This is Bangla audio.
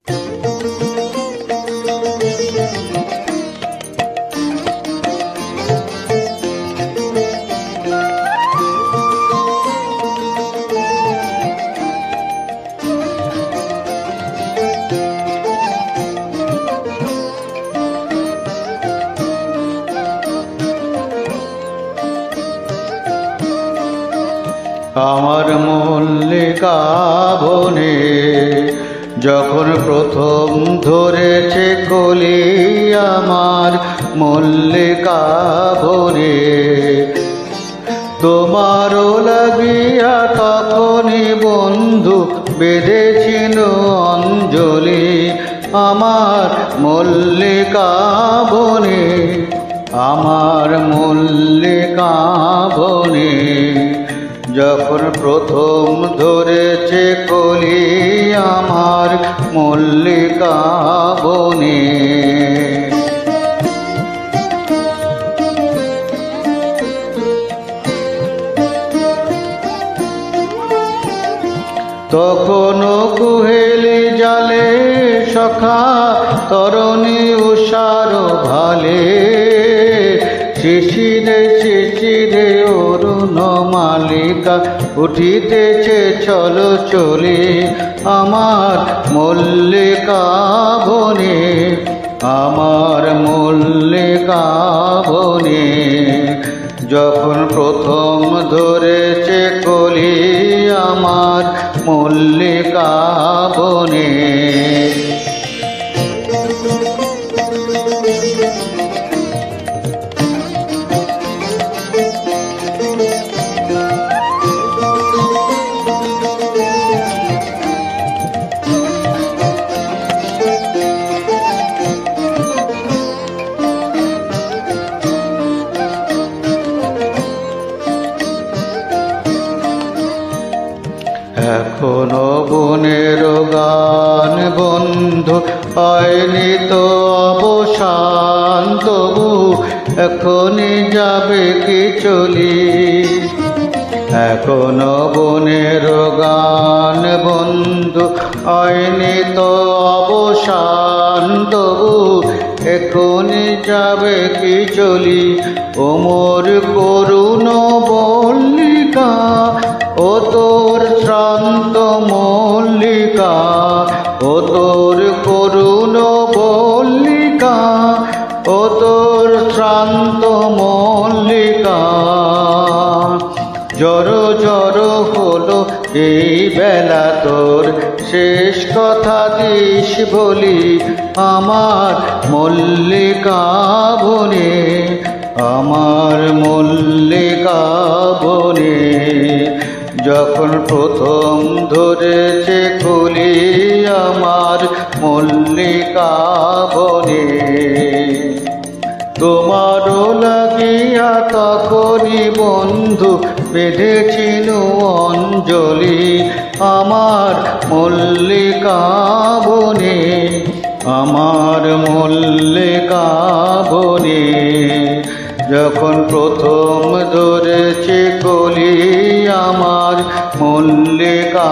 আমার মল্লিকা বনে যখন প্রথম ধরেছে কলি, আমার মল্লিকা বনে তোমারও লাগিয়া তখনই বন্ধু বেঁধেছিল অঞ্জলি। আমার মল্লিকা বনে, আমার মল্লিকা বনে যখন প্রথম ধরেছে কলি, আমার মল্লিকা বনে। তখনও কুহেলি জালে সখা তরণী উষার ভালে, শিশিরে শিশিরে অরুণ মালিকা উঠিতেছে চলো চলি। আমার মল্লিকা বনে, আমার মল্লিকা বনে যখন প্রথম ধরেছে কলি, আমার মল্লিকা বনে। এখনো বনের গান বন্ধু হয়নি তো অবসান, তবু এখনই যাবে কি চলি। এখনো বনের গান বন্ধু হয়নি তো অবসান, তবু এখনই যাবে কি চলি। ওমর করুণ মল্লিকা ও তোর শ্রান্ত মল্লিকা, ও তোর করুণ মল্লিকা, ও তোর শ্রান্ত মল্লিকা। জড়ো জড়ো হলো এই বেলা তোর, শেষ কথা দিস বলি। আমার মল্লিকা বনে, আমার মল্লিকা বনে যখন প্রথম ধরেছে কলি, আমার মল্লিকা বনে। তোমারও লাগিয়া তখনই বন্ধু বেঁধেছিল অঞ্জলি। আমার মল্লিকা বনে, আমার মল্লিকা বনে যখন প্রথম ধরেছে কলি, আমার মল্লিকা